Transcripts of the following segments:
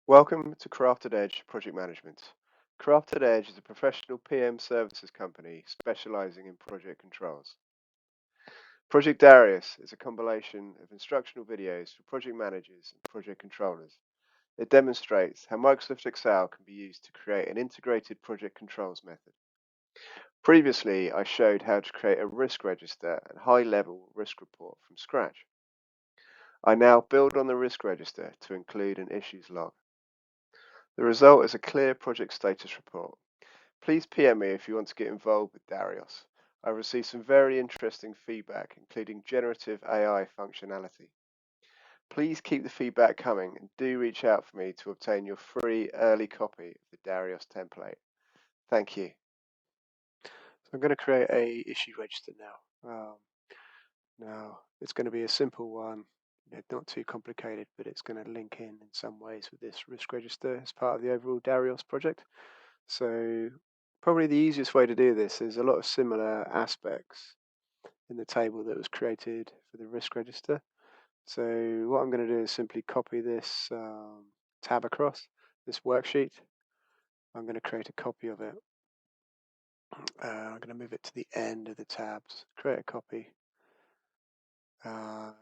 Welcome to Crafted Edge Project Management. Crafted Edge is a professional PM services company specializing in project controls. Project Darios is a compilation of instructional videos for project managers and project controllers. It demonstrates how Microsoft Excel can be used to create an integrated project controls method. Previously, I showed how to create a risk register and high-level risk report from scratch. I now build on the risk register to include an issues log. The result is a clear project status report. Please PM me if you want to get involved with Darios. I've received some very interesting feedback, including generative AI functionality. Please keep the feedback coming and do reach out for me to obtain your free early copy of the Darios template. Thank you. So I'm going to create a issue register now. Now it's going to be a simple one, not too complicated, but it's going to link in some ways with this risk register as part of the overall Darios project. So probably the easiest way to do this is a lot of similar aspects in the table that was created for the risk register. So what I'm going to do is simply copy this tab across, this worksheet. I'm going to create a copy of it. I'm going to move it to the end of the tabs, create a copy, and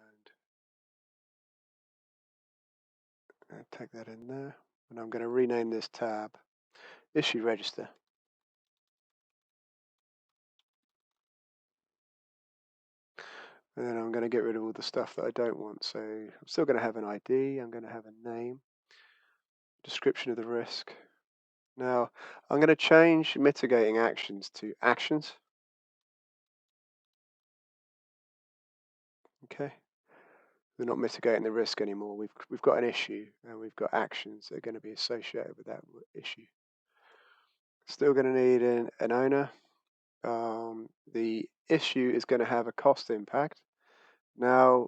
take that in there. And I'm going to rename this tab Issue Register. And then I'm going to get rid of all the stuff that I don't want. So I'm still going to have an ID, I'm going to have a name, description of the risk. Now I'm going to change mitigating actions to actions. Okay. We're not mitigating the risk anymore. We've got an issue and we've got actions that are going to be associated with that issue. Still going to need an owner. The issue is going to have a cost impact. Now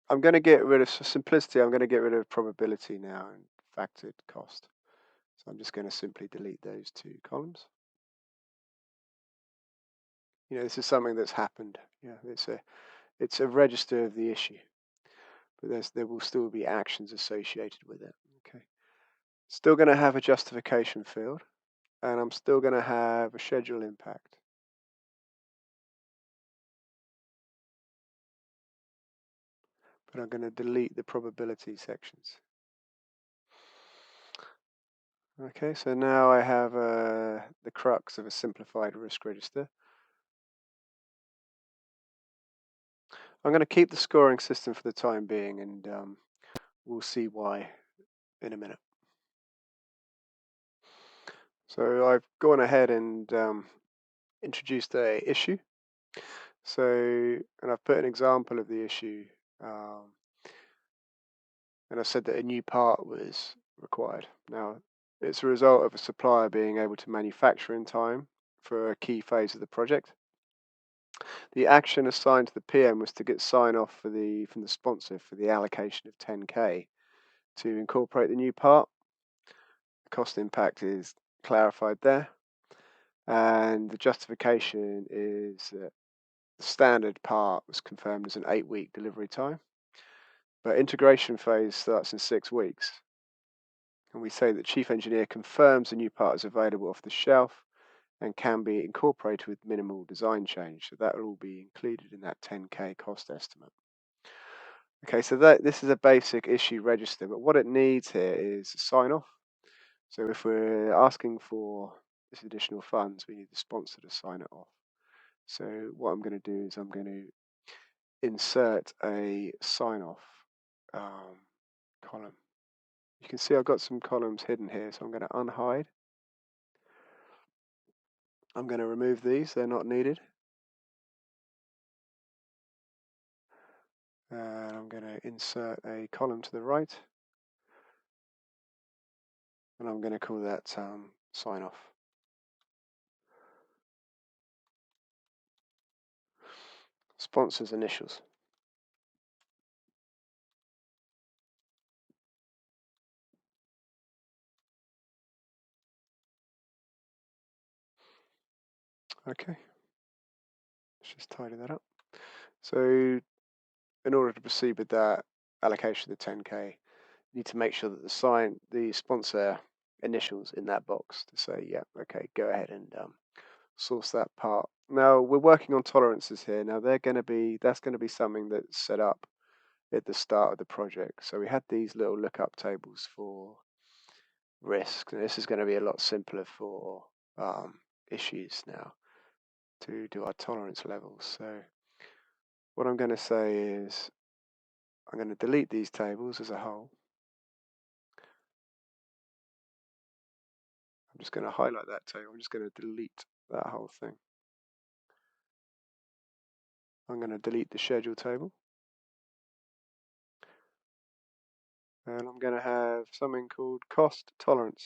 I'm going to get rid of, for simplicity, I'm going to get rid of probability now and factored cost. So I'm just going to simply delete those two columns. This is something that's happened. It's a register of the issue, but there will still be actions associated with it. Okay. Still going to have a justification field, and I'm still going to have a schedule impact. But I'm going to delete the probability sections. Okay, so now I have the crux of a simplified risk register. I'm going to keep the scoring system for the time being, and we'll see why in a minute. So I've gone ahead and introduced a issue. And I've put an example of the issue, and I said that a new part was required. Now, it's a result of a supplier being able to manufacture in time for a key phase of the project. The action assigned to the PM was to get sign-off from the sponsor for the allocation of 10K to incorporate the new part. The cost impact is clarified there, and the justification is that the standard part was confirmed as an 8-week delivery time, but integration phase starts in 6 weeks. And we say that chief engineer confirms the new part is available off the shelf and can be incorporated with minimal design change. So that will all be included in that 10K cost estimate. Okay, so this is a basic issue register, but what it needs here is a sign off. So if we're asking for this additional funds, we need the sponsor to sign it off. So what I'm going to do is I'm going to insert a sign off column. You can see I've got some columns hidden here, so I'm going to unhide. I'm going to remove these, they're not needed. And I'm going to insert a column to the right. And I'm going to call that sign off. Sponsor's initials. Okay, let's just tidy that up. So in order to proceed with that allocation of the 10K, need to make sure that the sponsor initials in that box to say, yeah, okay, go ahead and source that part. Now we're working on tolerances here. Now that's going to be something that's set up at the start of the project. So we had these little lookup tables for risk. And this is going to be a lot simpler for issues now to do our tolerance levels. So what I'm going to say is I'm going to delete these tables as a whole. I'm just going to highlight that table. I'm just going to delete that whole thing. I'm going to delete the schedule table. And I'm going to have something called cost tolerance.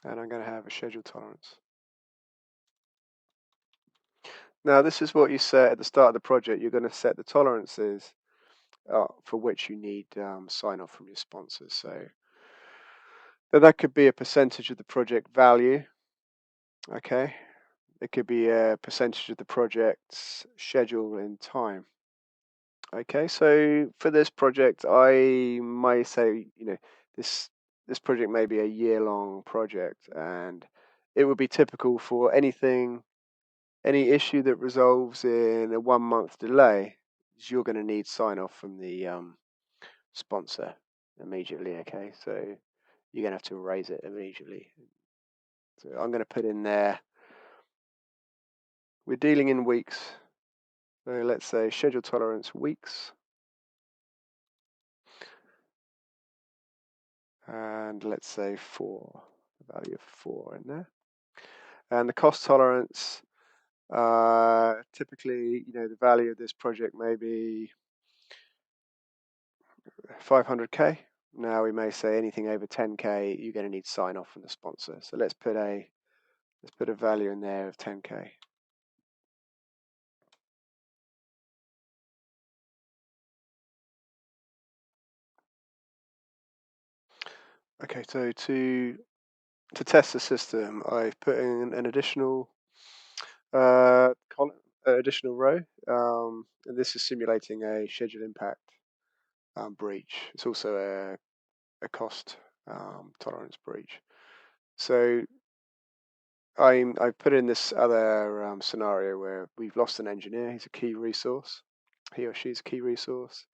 And I'm going to have a schedule tolerance. Now this is what you set at the start of the project. You're going to set the tolerances for which you need sign off from your sponsors. So that could be a percentage of the project value. Okay, it could be a percentage of the project's schedule and time. Okay, so for this project, I might say, this project may be a year-long project, and it would be typical for any issue that resolves in a 1 month delay, is you're going to need sign off from the sponsor immediately. Okay, so you're going to have to raise it immediately. So I'm going to put in there, we're dealing in weeks. So let's say schedule tolerance weeks. And let's say 4, the value of 4 in there. And the cost tolerance, typically, the value of this project may be 500k. Now we may say anything over 10k, you're going to need sign off from the sponsor. So let's put a value in there of 10k. Okay, so to test the system, I've put in an additional additional row, and this is simulating a schedule impact breach. It's also a cost tolerance breach. So I've put in this other scenario where we've lost an engineer. He's a key resource. He or she's a key resource.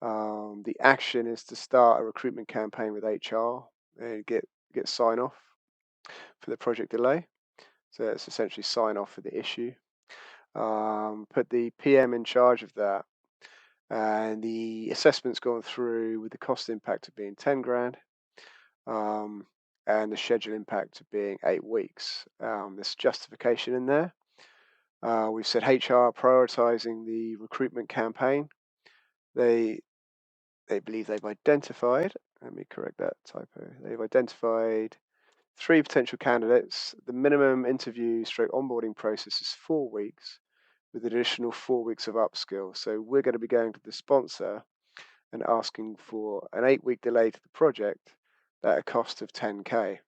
The action is to start a recruitment campaign with HR and get sign off for the project delay. So it's essentially sign off for the issue. Put the PM in charge of that, and the assessment's gone through with the cost impact of being 10 grand, and the schedule impact of being 8 weeks. There's justification in there. We've said HR prioritizing the recruitment campaign. They believe they've identified, let me correct that typo, they've identified 3 potential candidates. The minimum interview stroke onboarding process is 4 weeks with additional 4 weeks of upskill. So we're going to be going to the sponsor and asking for an 8-week delay to the project at a cost of 10k.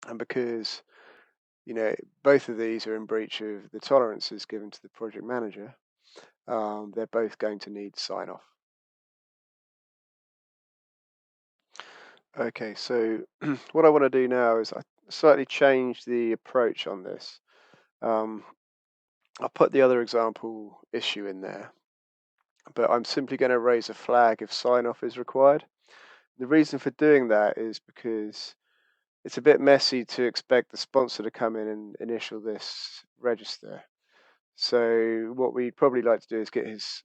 And because both of these are in breach of the tolerances given to the project manager, they're both going to need sign off. Okay, so what I want to do now is I slightly change the approach on this. I'll put the other example issue in there, but I'm simply going to raise a flag if sign off is required. The reason for doing that is because it's a bit messy to expect the sponsor to come in and initial this register. So what we'd probably like to do is get his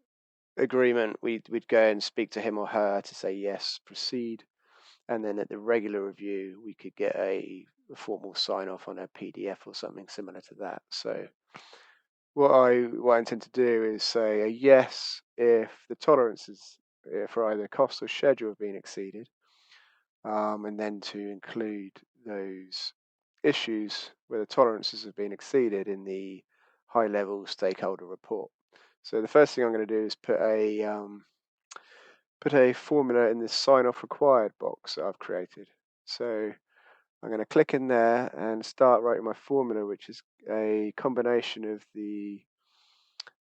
agreement. We'd go and speak to him or her to say yes, proceed, and then at the regular review we could get a formal sign off on a PDF or something similar to that. So what I intend to do is say a yes if the tolerances for either cost or schedule have been exceeded, and then to include those issues where the tolerances have been exceeded in the high-level stakeholder report. So the first thing I'm going to do is put a formula in this sign-off required box that I've created. So I'm going to click in there and start writing my formula, which is a combination of the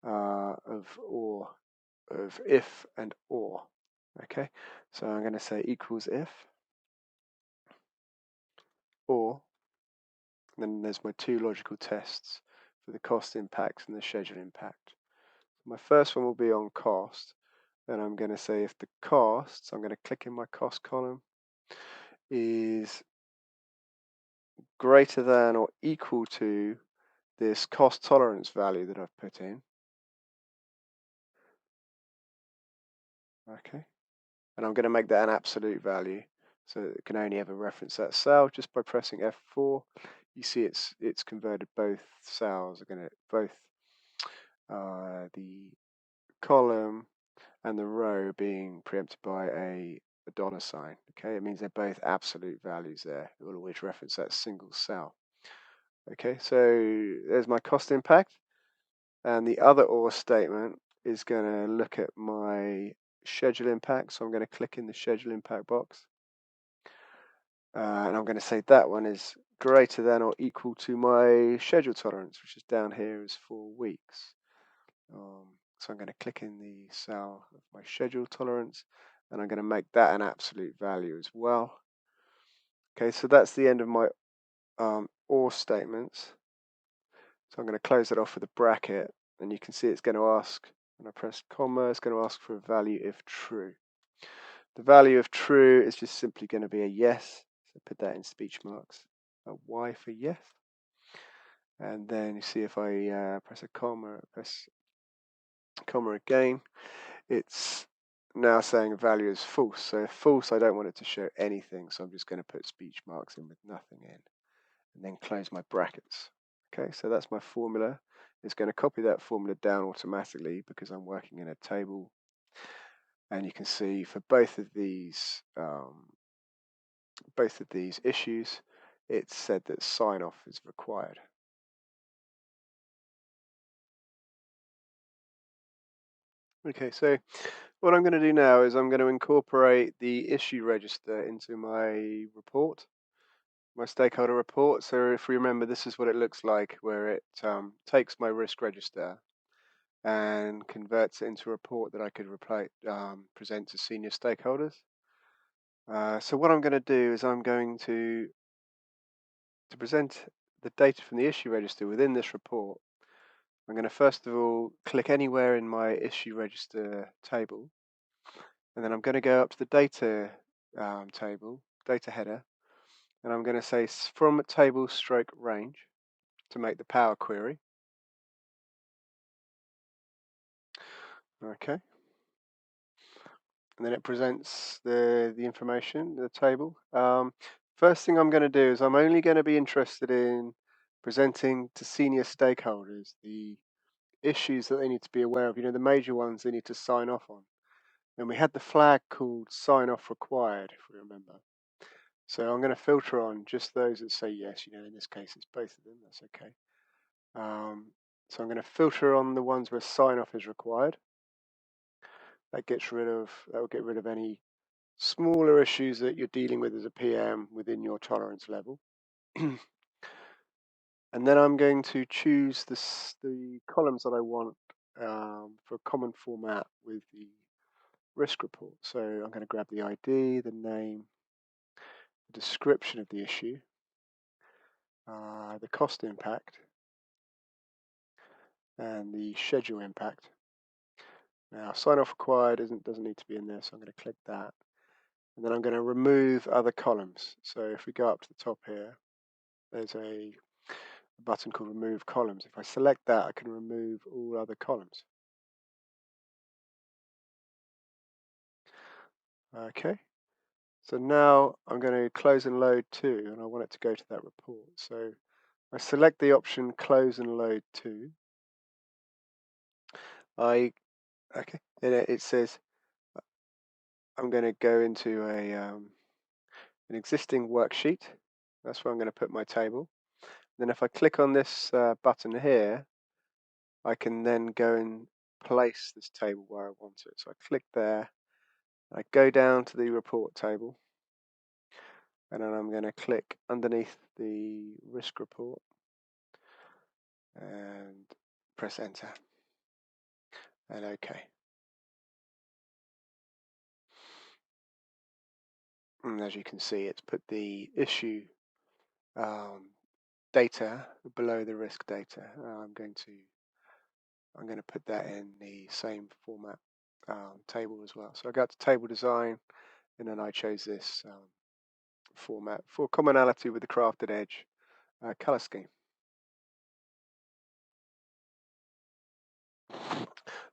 of if and or. Okay, so I'm going to say equals if, or, and then there's my two logical tests for the cost impact and the schedule impact. My first one will be on cost, and I'm going to say if the costs, I'm going to click in my cost column, is greater than or equal to this cost tolerance value that I've put in. Okay, and I'm going to make that an absolute value, so it can only ever reference that cell. Just by pressing F4, you see it's converted both cells. Are going to both the column and the row being preempted by a dollar sign. Okay, it means they're both absolute values there. It will always reference that single cell. Okay, so there's my cost impact, and the other OR statement is going to look at my schedule impact. So I'm going to click in the schedule impact box, and I'm going to say that one is greater than or equal to my schedule tolerance, which is down here is 4 weeks. So I'm going to click in the cell of my schedule tolerance, and I'm going to make that an absolute value as well. Okay, so that's the end of my OR statements. So I'm going to close it off with a bracket, and you can see it's going to ask, when I press comma, it's going to ask for a value if true. The value of true is just simply going to be a yes, so put that in speech marks, a Y for yes. And then you see if I press comma again, it's now saying a value is false. So if false, I don't want it to show anything, so I'm just going to put speech marks in with nothing in, and then close my brackets. Okay, so that's my formula. It's going to copy that formula down automatically because I'm working in a table, and you can see for both of these issues, it's said that sign off is required. Okay, so what I'm going to do now is I'm going to incorporate the issue register into my report, my stakeholder report. So if we remember, this is what it looks like, where it takes my risk register and converts it into a report that I could present to senior stakeholders. So what I'm going to do is I'm going to present the data from the issue register within this report. I'm going to first of all click anywhere in my issue register table, and then I'm going to go up to the data table, data header, and I'm going to say from table stroke range to make the power query. Okay. And then it presents the information, the table. First thing I'm going to do is I'm only going to be interested in presenting to senior stakeholders the issues that they need to be aware of, the major ones they need to sign off on. And we had the flag called sign off required, if we remember. So I'm going to filter on just those that say yes. In this case, it's both of them. That's okay. So I'm going to filter on the ones where sign off is required. That will get rid of any smaller issues that you're dealing with as a PM within your tolerance level. And then I'm going to choose the columns that I want for a common format with the risk report. So I'm going to grab the ID, the name, the description of the issue, the cost impact, and the schedule impact. Now, sign off required doesn't need to be in there, so I'm going to click that. And then I'm going to remove other columns. So if we go up to the top here, there's a button called remove columns. If I select that, I can remove all other columns. Okay, so now I'm going to close and load to, and I want it to go to that report. So I select the option close and load to. Okay, and it says I'm going to go into an existing worksheet. That's where I'm going to put my table. Then if I click on this button here, I can then go and place this table where I want it. So I click there, I go down to the report table, and then I'm going to click underneath the risk report and press enter. and OK. And as you can see, it's put the issue data below the risk data. I'm going to put that in the same format table as well. So I got to table design, and then I chose this format for commonality with the crafted edge color scheme.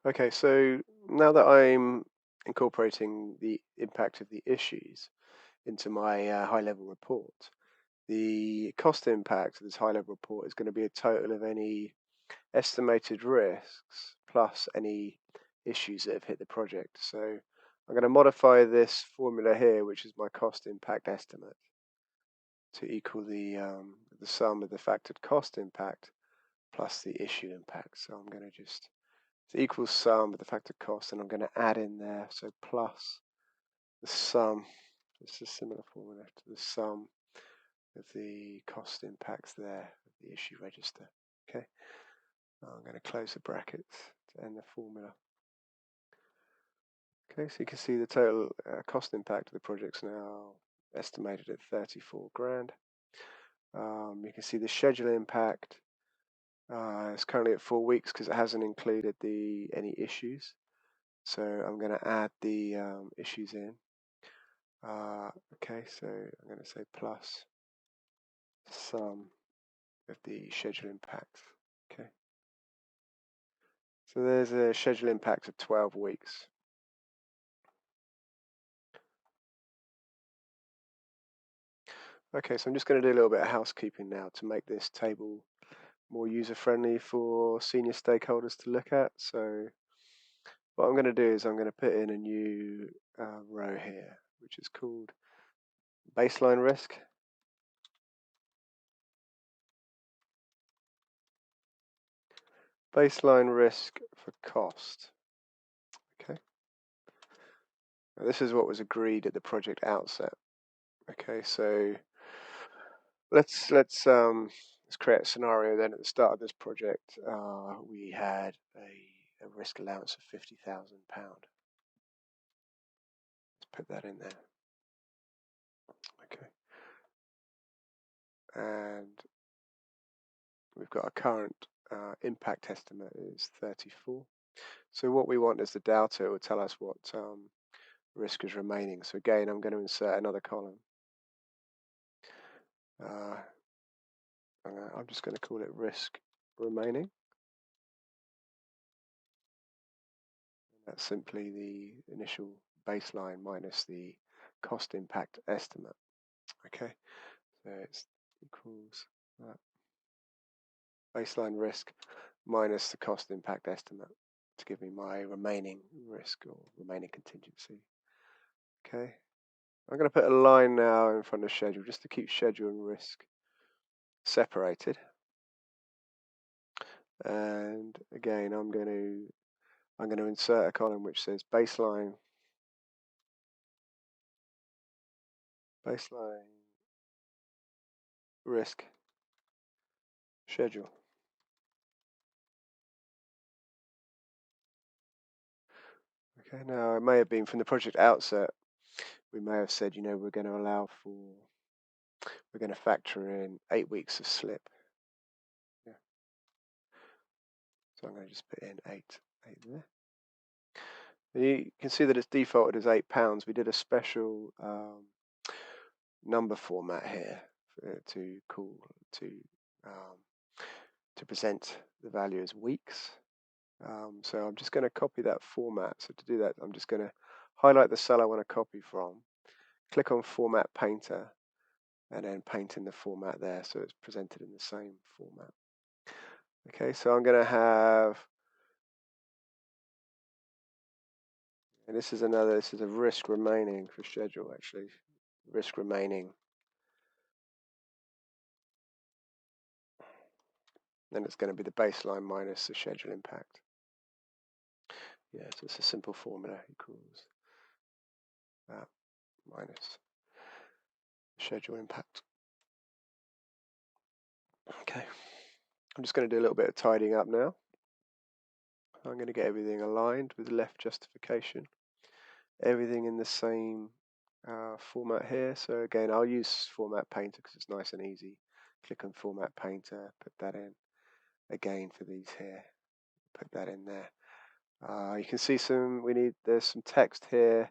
Okay, so now that I'm incorporating the impact of the issues into my high-level report, the cost impact of this high-level report is going to be a total of any estimated risks plus any issues that have hit the project. So I'm going to modify this formula here, which is my cost impact estimate, to equal the sum of the factored cost impact plus the issue impact. So I'm going to just equals sum of the factored cost, and I'm going to add in there, so plus the sum. It's a similar formula to the sum of the cost impacts there of the issue register. Okay, I'm going to close the brackets to end the formula. Okay, so you can see the total cost impact of the project's now estimated at 34 grand. You can see the schedule impact is currently at 4 weeks because it hasn't included any issues. So I'm going to add the issues in. Okay, so I'm going to say plus sum of the schedule impact. Okay, so there's a schedule impact of 12 weeks. Okay, so I'm just going to do a little bit of housekeeping now to make this table more user-friendly for senior stakeholders to look at. So what I'm going to do is I'm going to put in a new row here, which is called baseline risk. Baseline risk for cost. Okay. Now, this is what was agreed at the project outset. Okay, so let's create a scenario then. At the start of this project, we had a risk allowance of £50,000. Let's put that in there. Okay, and we've got a current impact estimate is 34. So what we want is the delta. It will tell us what risk is remaining. So again, I'm going to insert another column. I'm just going to call it risk remaining. That's simply the initial baseline minus the cost impact estimate. Okay, so it's equals that baseline risk minus the cost impact estimate to give me my remaining risk or remaining contingency. Okay, I'm going to put a line now in front of schedule just to keep schedule and risk separated. And again, I'm going to insert a column which says baseline risk schedule. Okay, now it may have been from the project outset, we may have said, we're going to factor in 8 weeks of slip. Yeah. So I'm going to just put in 8 there. And you can see that it's defaulted as £8. We did a special number format here to present the value as weeks. So I'm just going to copy that format. So to do that, I'm just going to highlight the cell I want to copy from, click on Format Painter, and then paint in the format there so it's presented in the same format. Okay, so I'm going to have, and this is a risk remaining for schedule actually, risk remaining. Then it's going to be the baseline minus the schedule impact. Yeah, so it's a simple formula equals that minus schedule impact. Okay, I'm just going to do a little bit of tidying up now. I'm going to get everything aligned with left justification. Everything in the same format here. So again, I'll use Format Painter because it's nice and easy. Click on Format Painter, put that in. Again for these here, put that in there. You can see there's some text here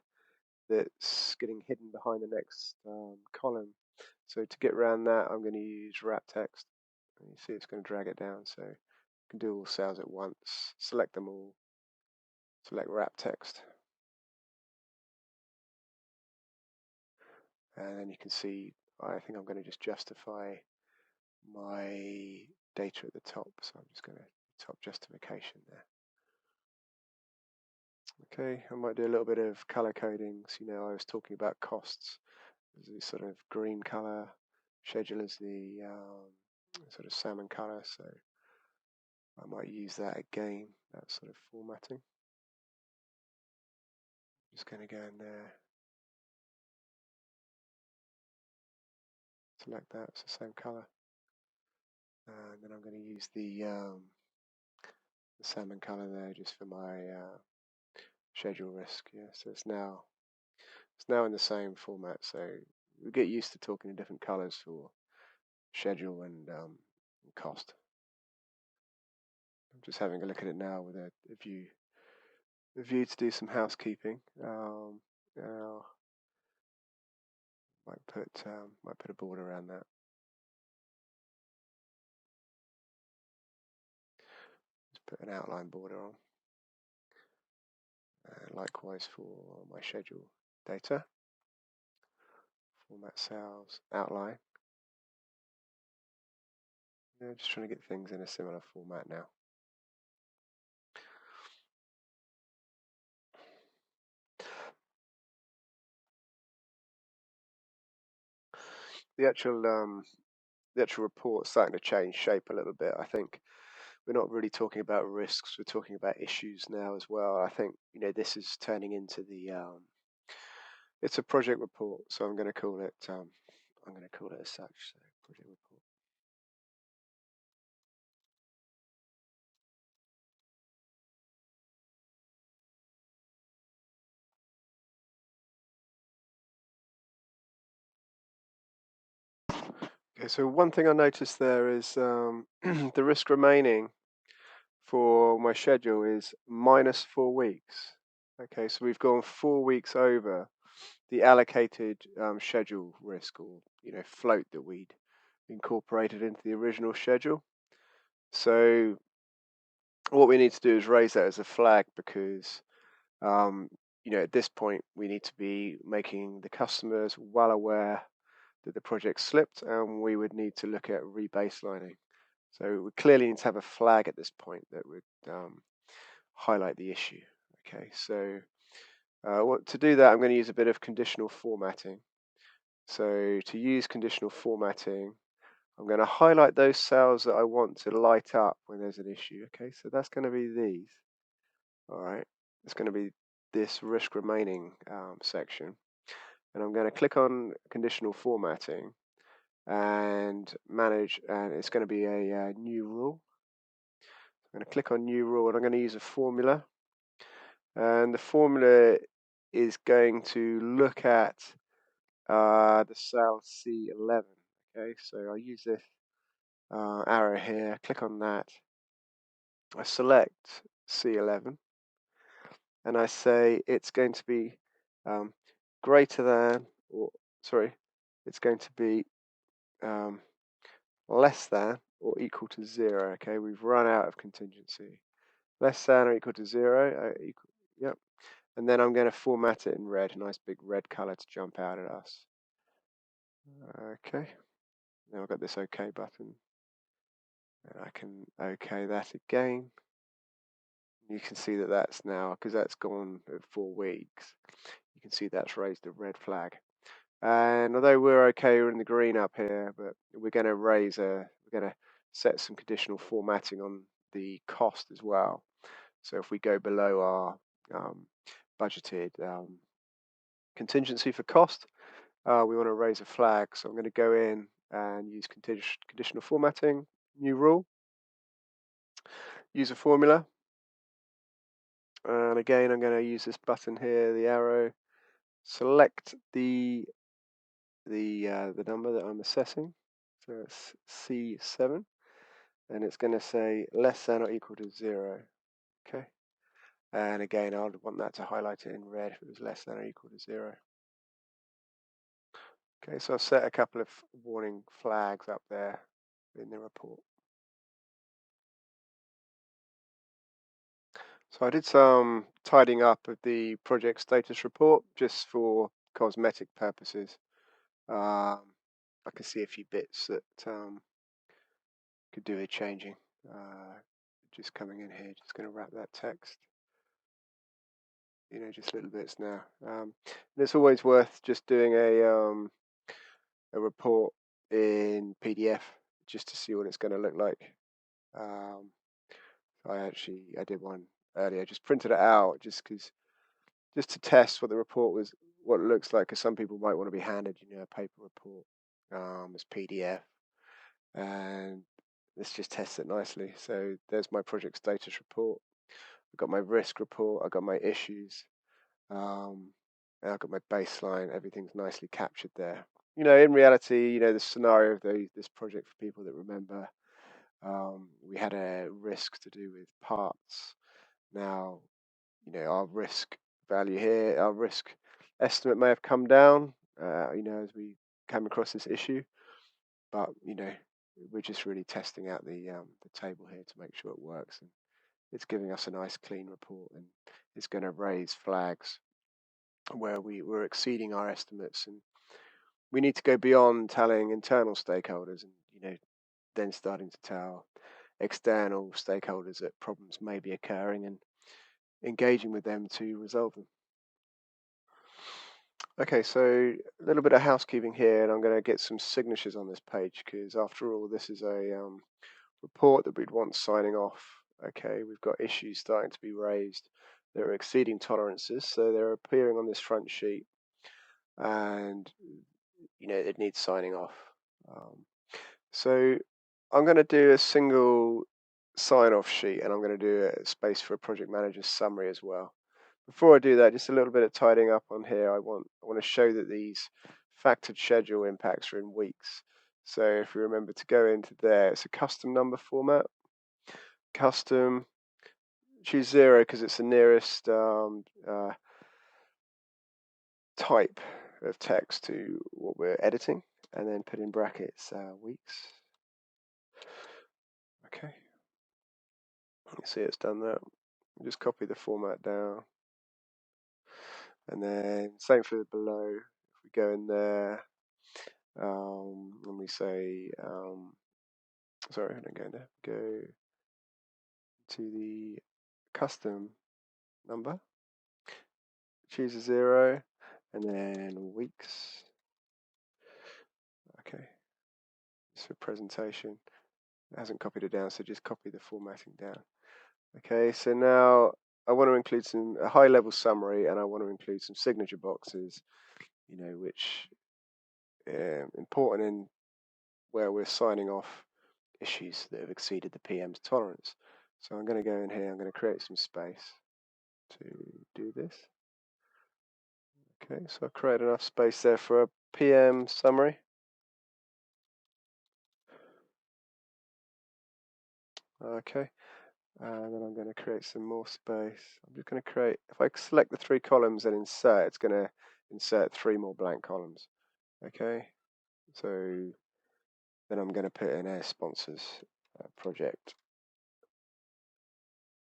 that's getting hidden behind the next column. So to get around that, I'm going to use wrap text. And you see it's going to drag it down. So you can do all cells at once, select them all, select wrap text. And then you can see, I think I'm going to just justify my data at the top. So I'm just going to top justification there. Okay, I might do a little bit of color coding. So, I was talking about costs. There's this sort of green color, schedule is the sort of salmon color. So I might use that again, that sort of formatting. Just going to go in there, select that, it's the same color. And then I'm going to use the salmon color there just for my schedule risk. Yeah, so it's now in the same format. So we get used to talking in different colors for schedule and cost. I'm just having a look at it now with a view to do some housekeeping. Might put a border around that. Just put an outline border on. Likewise for my schedule data. Format cells, outline. Just trying to get things in a similar format now. The actual report's starting to change shape a little bit. I think we're not really talking about risks, we're talking about issues now as well. I think this is turning into it's a project report, so I'm going to call it as such. So project report. Okay, so one thing I noticed there is the risk remaining for my schedule is -4 weeks. Okay, so we've gone 4 weeks over the allocated schedule risk, or float that we'd incorporated into the original schedule. So what we need to do is raise that as a flag, because at this point we need to be making the customers well aware that the project slipped, and we would need to look at rebaselining. So we clearly need to have a flag at this point that would highlight the issue. Okay, so to do that, I'm going to use a bit of conditional formatting. So to use conditional formatting, I'm going to highlight those cells that I want to light up when there's an issue. Okay, so that's going to be these. All right, it's going to be this risk remaining section. And I'm going to click on conditional formatting and manage, and it's going to be a new rule. I'm going to click on new rule, and I'm going to use a formula. And the formula is going to look at the cell C11. Okay, so I'll use this arrow here, click on that. I select C11, and I say it's going to be greater than, it's going to be less than or equal to 0. Okay, we've run out of contingency. Less than or equal to 0. Yep. And then I'm going to format it in red, a nice big red color to jump out at us. Okay. Now I've got this OK button, and I can OK that again. You can see that that's now, because that's gone at 4 weeks, you can see that's raised a red flag. And although we're okay, we're in the green up here, but we're going to set some conditional formatting on the cost as well. So if we go below our budgeted contingency for cost, we want to raise a flag. So I'm going to go in and use conditional formatting, new rule, use a formula. And again, I'm going to use this button here, the arrow, select the number that I'm assessing. So it's C7, and it's going to say less than or equal to 0. Okay. And again, I would want that to highlight it in red if it was less than or equal to 0. Okay, so I've set a couple of warning flags up there in the report. So I did some tidying up of the project status report just for cosmetic purposes. I can see a few bits that could do with changing. Just coming in here, just going to wrap that text. Just little bits now. And it's always worth just doing a report in PDF just to see what it's going to look like. I did one earlier, just printed it out just to test what the report was, what it looks like, because some people might want to be handed, a paper report as PDF, and this just tests it nicely. So there's my project status report. I've got my risk report. I've got my issues. And I've got my baseline. Everything's nicely captured there. In reality, the scenario of this project for people that remember, we had a risk to do with parts. Now, our risk value here, our risk estimate may have come down, as we came across this issue, but we're just really testing out the table here to make sure it works, and it's giving us a nice clean report, and it's going to raise flags where we're exceeding our estimates, and we need to go beyond telling internal stakeholders and then starting to tell external stakeholders that problems may be occurring and engaging with them to resolve them. Okay, so a little bit of housekeeping here, and I'm going to get some signatures on this page because after all, this is a report that we'd want signing off. Okay, we've got issues starting to be raised that are exceeding tolerances, so they're appearing on this front sheet, and it needs signing off. So I'm going to do a single sign-off sheet, and I'm going to do a space for a project manager's summary as well. Before I do that, just a little bit of tidying up on here. I want to show that these factored schedule impacts are in weeks. So if we remember to go into there, it's a custom number format. Custom, choose 0 because it's the nearest type of text to what we're editing, and then put in brackets weeks. Okay, you see it's done that. Just copy the format down, and then same for the below. If we go in there, and we say, sorry, I don't go in there. Go to the custom number, choose a 0, and then weeks. Okay, it's for presentation. It hasn't copied it down, so just copy the formatting down. Okay, so now I want to include a high-level summary, and I want to include some signature boxes, which important in where we're signing off issues that have exceeded the PM's tolerance. So I'm going to go in here, I'm going to create some space to do this. Okay, so I've created enough space there for a PM summary. Okay, and then I'm going to create some more space. I'm just going to create, if I select the 3 columns and insert, it's going to insert 3 more blank columns. Okay, so then I'm going to put in a sponsors, project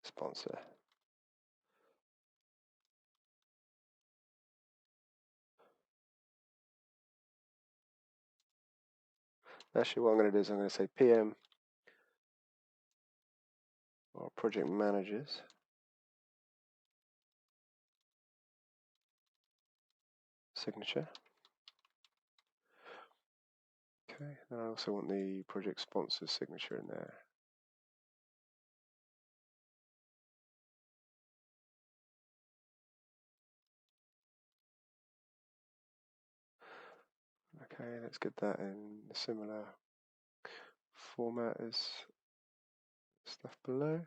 sponsor. Actually, what I'm going to do is I'm going to say PM or project managers signature. Okay, and I also want the project sponsor signature in there. Okay, let's get that in a similar format as stuff below.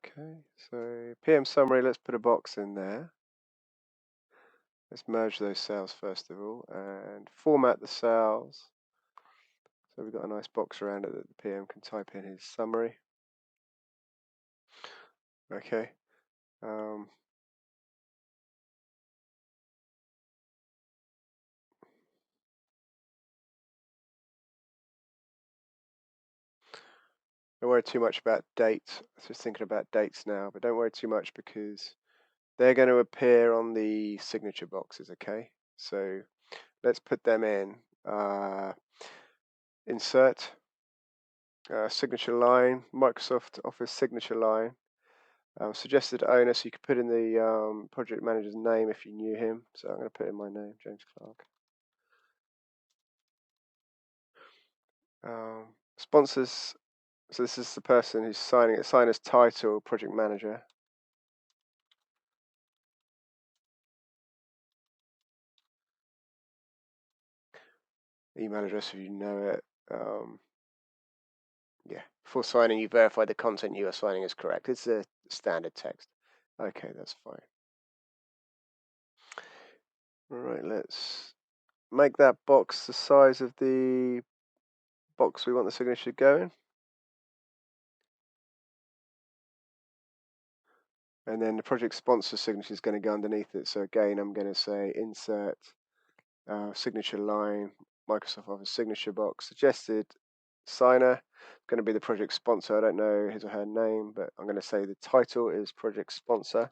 Okay, so PM summary, let's put a box in there. Let's merge those cells first of all and format the cells. So we've got a nice box around it that the PM can type in his summary. Okay. Don't worry too much about dates. I was just thinking about dates now, but don't worry too much because they're going to appear on the signature boxes, okay? So let's put them in. Insert, signature line, Microsoft Office signature line. Suggested owner, so you could put in the project manager's name if you knew him. So I'm going to put in my name, James Clark. Sponsors, so this is the person who's signing it. Signer's title, project manager. Email address if you know it. Yeah, before signing, you verify the content you are signing is correct. It's a standard text. Okay, that's fine. All right, let's make that box the size of the box we want the signature to go in. And then the project sponsor signature is going to go underneath it. So again, I'm going to say insert signature line, Microsoft Office signature box. Suggested signer, going to be the project sponsor. I don't know his or her name, but I'm going to say the title is project sponsor.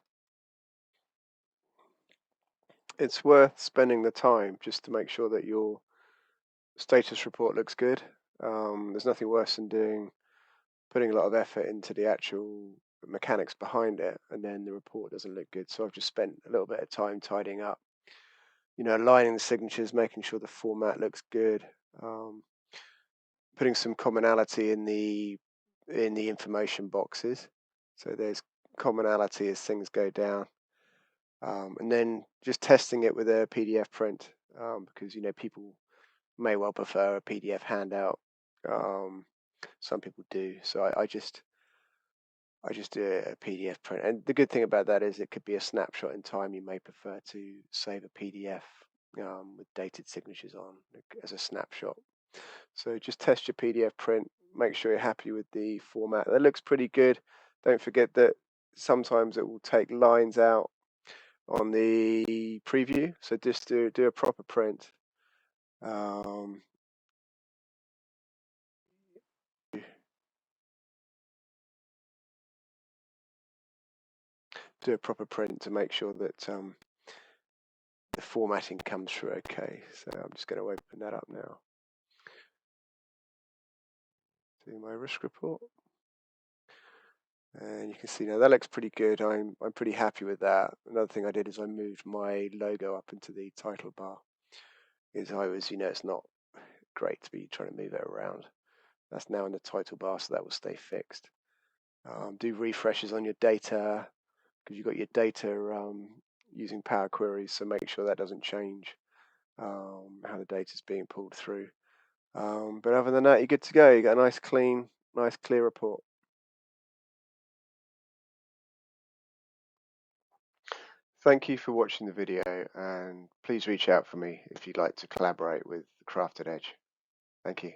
It's worth spending the time just to make sure that your status report looks good. There's nothing worse than putting a lot of effort into the actual mechanics behind it, and then the report doesn't look good. So I've just spent a little bit of time tidying up, aligning the signatures, making sure the format looks good, putting some commonality in the information boxes, so there's commonality as things go down, and then just testing it with a PDF print, because people may well prefer a PDF handout. Some people do, so I just do a PDF print, and the good thing about that is it could be a snapshot in time. You may prefer to save a PDF with dated signatures on as a snapshot. So just test your PDF print, make sure you're happy with the format. That looks pretty good. Don't forget that sometimes it will take lines out on the preview, so just do a proper print. Do a proper print to make sure that the formatting comes through okay. So I'm just going to open that up now. Do my risk report, and you can see now that looks pretty good. I'm pretty happy with that. Another thing I did is I moved my logo up into the title bar. Is I was, it's not great to be trying to move it around. That's now in the title bar, so that will stay fixed. Do refreshes on your data, because you've got your data using Power Queries, so make sure that doesn't change how the data is being pulled through. But other than that, you're good to go. You got a nice clear report. Thank you for watching the video, and please reach out for me if you'd like to collaborate with Crafted Edge. Thank you.